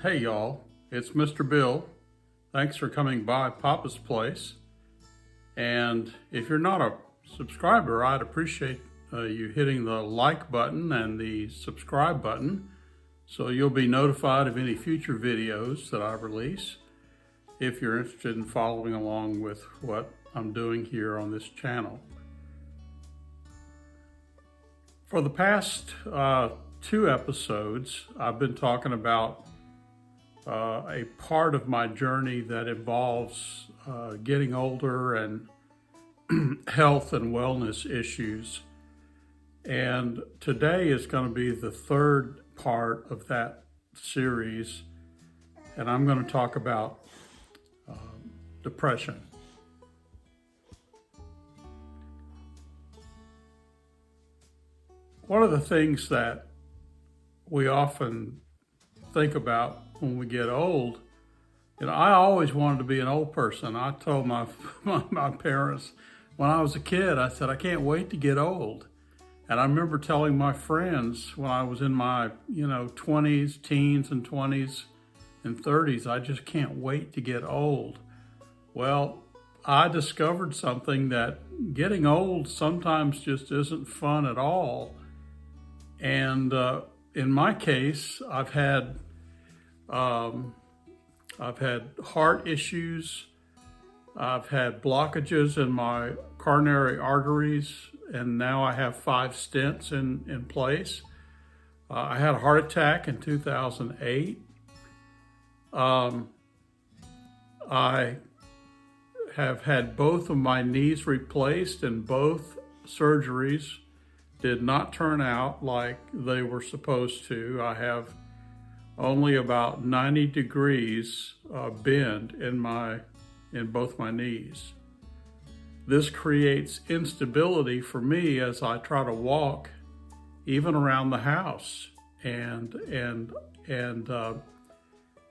Hey y'all, it's Mr. Bill. Thanks for coming by Papa's Place. And if you're not a subscriber, I'd appreciate you hitting the like button and the subscribe button so you'll be notified of any future videos that I release if you're interested in following along with what I'm doing here on this channel. For the past two episodes, I've been talking about a part of my journey that involves getting older and health and wellness issues. And today is going to be the third part of that series, and I'm going to talk about depression. One of the things that we often think about when we get old, I always wanted to be an old person. I told my parents when I was a kid, I said, I can't wait to get old. And I remember telling my friends when I was in my, 20s, teens and 20s and 30s, I just can't wait to get old. Well, I discovered something that getting old sometimes just isn't fun at all. And in my case, I've had heart issues. I've had blockages in my coronary arteries, and now I have 5 stents in place. I had a heart attack in 2008. I have had both of my knees replaced, and both surgeries did not turn out like they were supposed to. I have only about 90 degrees bend in both my knees. This creates instability for me as I try to walk, even around the house, and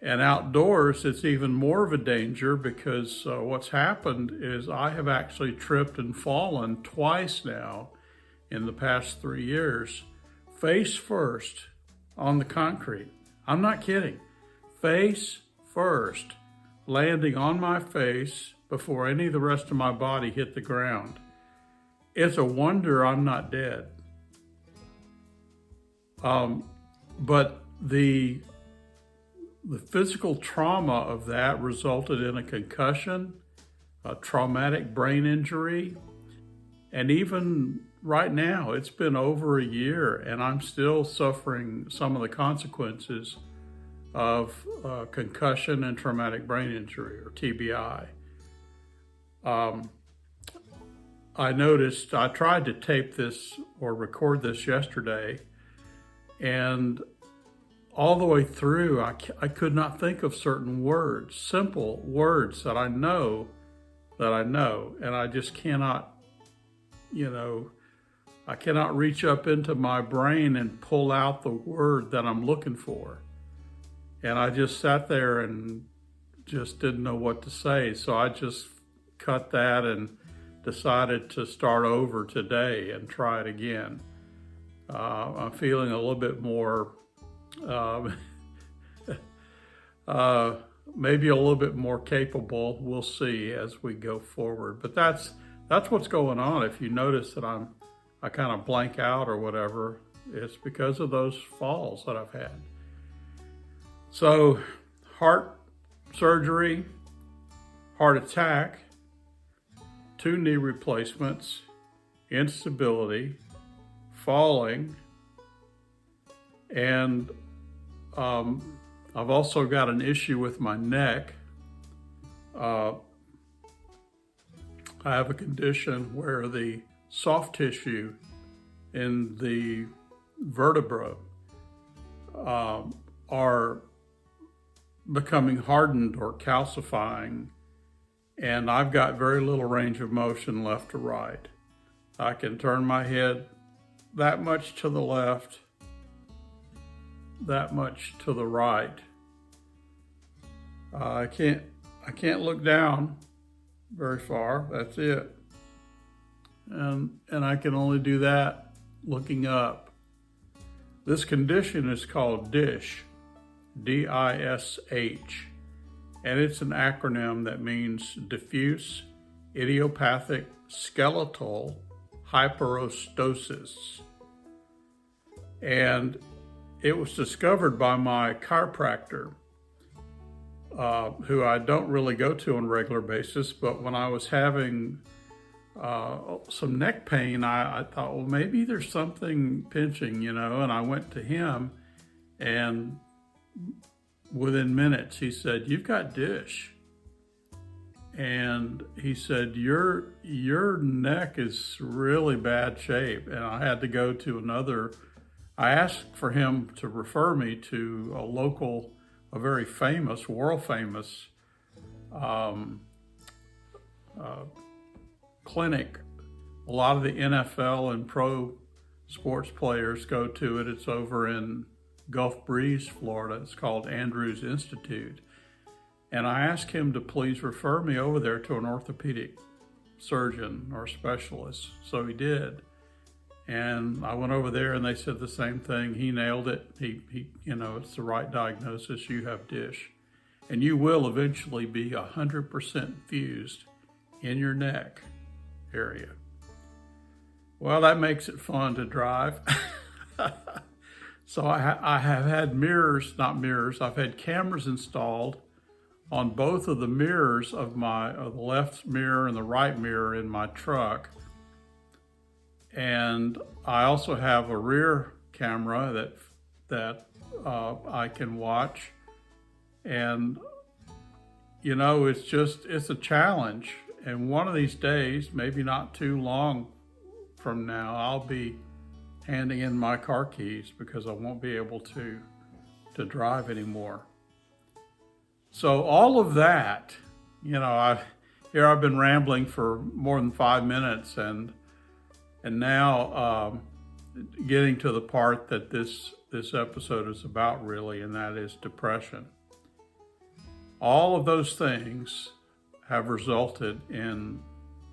outdoors. It's even more of a danger because what's happened is I have actually tripped and fallen twice now in the past 3 years, face first on the concrete. I'm not kidding. Face first, landing on my face before any of the rest of my body hit the ground. It's a wonder I'm not dead. But the physical trauma of that resulted in a concussion, a traumatic brain injury, and even right now, it's been over a year and I'm still suffering some of the consequences of concussion and traumatic brain injury, or TBI. I noticed, I tried to tape this or record this yesterday, and all the way through, I could not think of certain words, simple words that I know, and I just cannot, I cannot reach up into my brain and pull out the word that I'm looking for. And I just sat there and just didn't know what to say. So I just cut that and decided to start over today and try it again. I'm feeling a little bit more, maybe a little bit more capable. We'll see as we go forward. But that's what's going on. If you notice that I kind of blank out or whatever, it's because of those falls that I've had. So, heart surgery, heart attack, 2 knee replacements, instability, falling, and I've also got an issue with my neck. I have a condition where the soft tissue in the vertebra are becoming hardened or calcifying, and I've got very little range of motion left to right. I can turn my head that much to the left, that much to the right. I can't look down very far. That's it. And I can only do that looking up. This condition is called DISH, DISH. And it's an acronym that means diffuse idiopathic skeletal hyperostosis. And it was discovered by my chiropractor, who I don't really go to on a regular basis, but when I was having some neck pain, I thought, well, maybe there's something pinching, and I went to him, and within minutes, he said, "You've got DISH." And he said, your neck is really bad shape. And I had to go to I asked for him to refer me to a very famous, world famous clinic. A lot of the NFL and pro sports players go to it. It's over in Gulf Breeze, Florida. It's called Andrews Institute. And I asked him to please refer me over there to an orthopedic surgeon or specialist. So he did. And I went over there and they said the same thing. He nailed it. He it's the right diagnosis. You have DISH. And you will eventually be 100% fused in your neck area. Well, that makes it fun to drive. So I have had I've had cameras installed on both of the mirrors of the left mirror and the right mirror in my truck. And I also have a rear camera that I can watch. And, it's a challenge. And one of these days, maybe not too long from now, I'll be handing in my car keys because I won't be able to drive anymore. So all of that, I've been rambling for more than 5 minutes, and now getting to the part that this episode is about really, and that is depression. All of those things have resulted in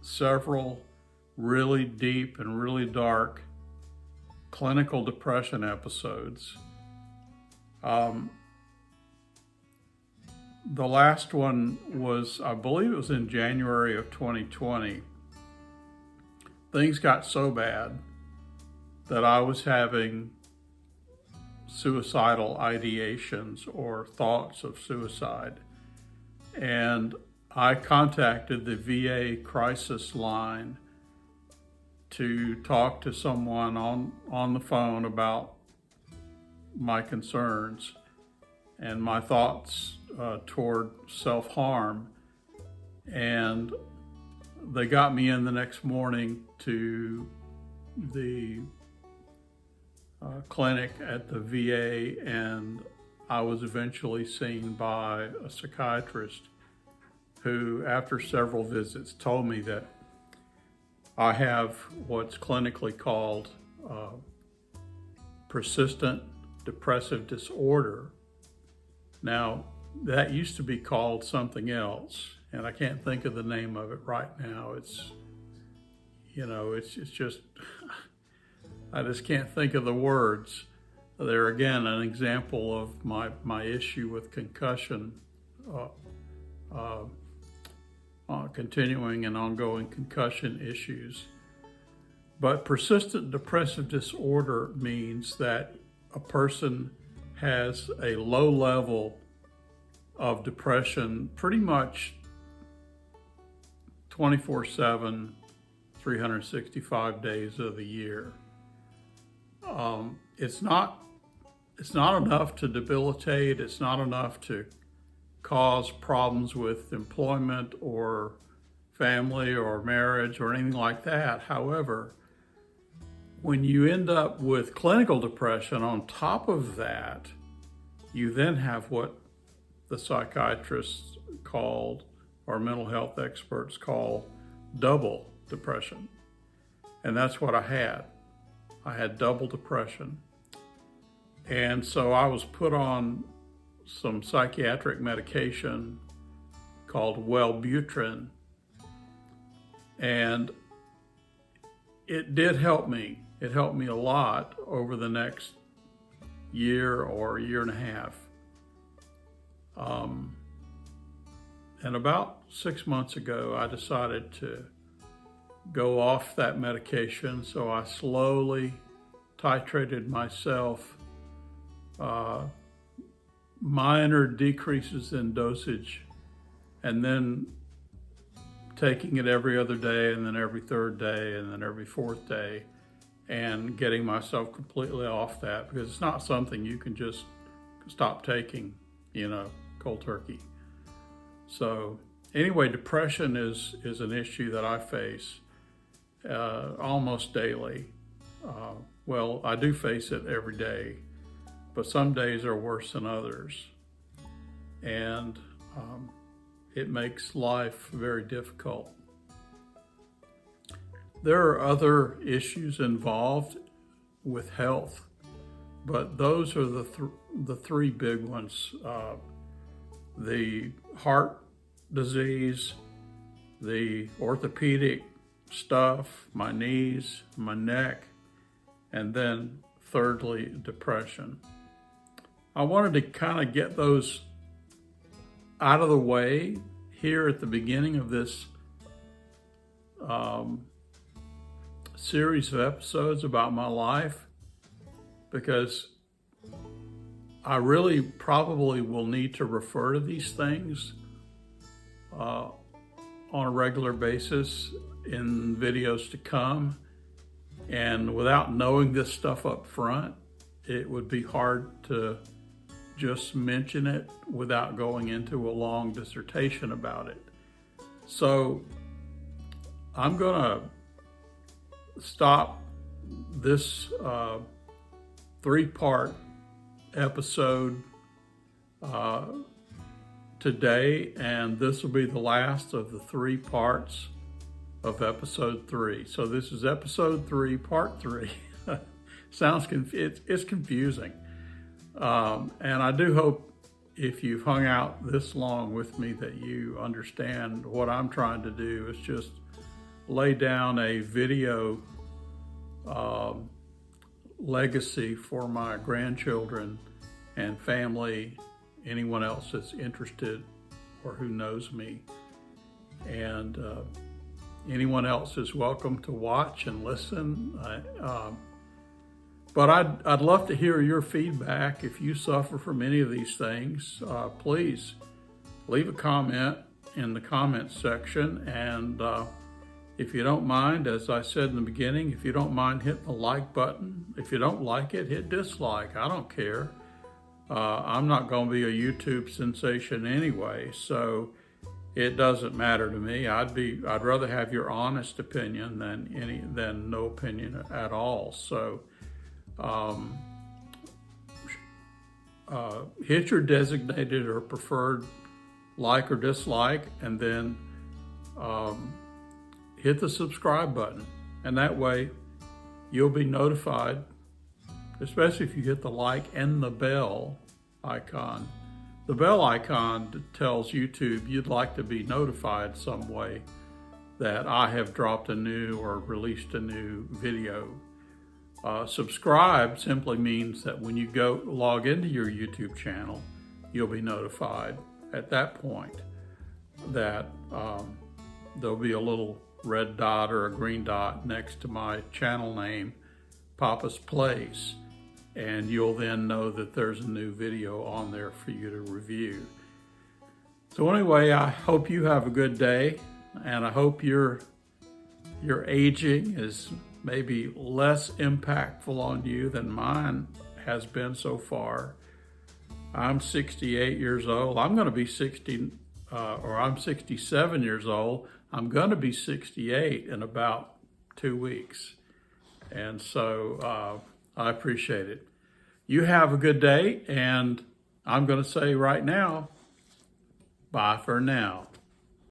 several really deep and really dark clinical depression episodes. The last one was, I believe it was in January of 2020. Things got so bad that I was having suicidal ideations or thoughts of suicide. And I contacted the VA crisis line to talk to someone on the phone about my concerns and my thoughts toward self-harm. And they got me in the next morning to the clinic at the VA, and I was eventually seen by a psychiatrist who, after several visits, told me that I have what's clinically called persistent depressive disorder. Now, that used to be called something else, and I can't think of the name of it right now. It's just, I just can't think of the words. They're, again, an example of my issue with concussion, continuing and ongoing concussion issues. But persistent depressive disorder means that a person has a low level of depression pretty much 24/7, 365 days of the year. It's not enough to debilitate. It's not enough to cause problems with employment or family or marriage or anything like that. However, when you end up with clinical depression on top of that, you then have what the psychiatrists called, or mental health experts call, double depression. And that's what I had. I had double depression. And so I was put on some psychiatric medication called Wellbutrin. And it did help me. It helped me a lot over the next year or year and a half. And about 6 months ago, I decided to go off that medication. So I slowly titrated myself, minor decreases in dosage, and then taking it every other day, and then every third day, and then every fourth day, and getting myself completely off that, because it's not something you can just stop taking, cold turkey. So anyway, depression is an issue that I face almost daily. Well, I do face it every day, but some days are worse than others. And it makes life very difficult. There are other issues involved with health, but those are the three big ones. The heart disease, the orthopedic stuff, my knees, my neck, and then thirdly, depression. I wanted to kind of get those out of the way here at the beginning of this series of episodes about my life, because I really probably will need to refer to these things on a regular basis in videos to come. And without knowing this stuff up front, it would be hard to just mention it without going into a long dissertation about it. So I'm gonna stop this 3-part episode today, and this will be the last of the 3 parts of episode 3. So this is episode 3, part 3. It's confusing. And I do hope if you've hung out this long with me that you understand what I'm trying to do is just lay down a video legacy for my grandchildren and family, anyone else that's interested or who knows me. And anyone else is welcome to watch and listen. But I'd love to hear your feedback. If you suffer from any of these things, please leave a comment in the comments section. And if you don't mind, as I said in the beginning, if you don't mind, hit the like button. If you don't like it, hit dislike. I don't care. I'm not going to be a YouTube sensation anyway, so it doesn't matter to me. I'd rather have your honest opinion than no opinion at all. So hit your designated or preferred like or dislike, and then hit the subscribe button. And that way you'll be notified, especially if you hit the like and the bell icon. The bell icon tells YouTube you'd like to be notified some way that I have dropped a new or released a new video. Subscribe simply means that when you go log into your YouTube channel, you'll be notified at that point that there'll be a little red dot or a green dot next to my channel name, Papa's Place, and you'll then know that there's a new video on there for you to review. So anyway, I hope you have a good day, and I hope your aging is maybe less impactful on you than mine has been so far. I'm 68 years old. I'm going to be I'm 67 years old. I'm going to be 68 in about 2 weeks. And so I appreciate it. You have a good day, and I'm going to say right now, bye for now.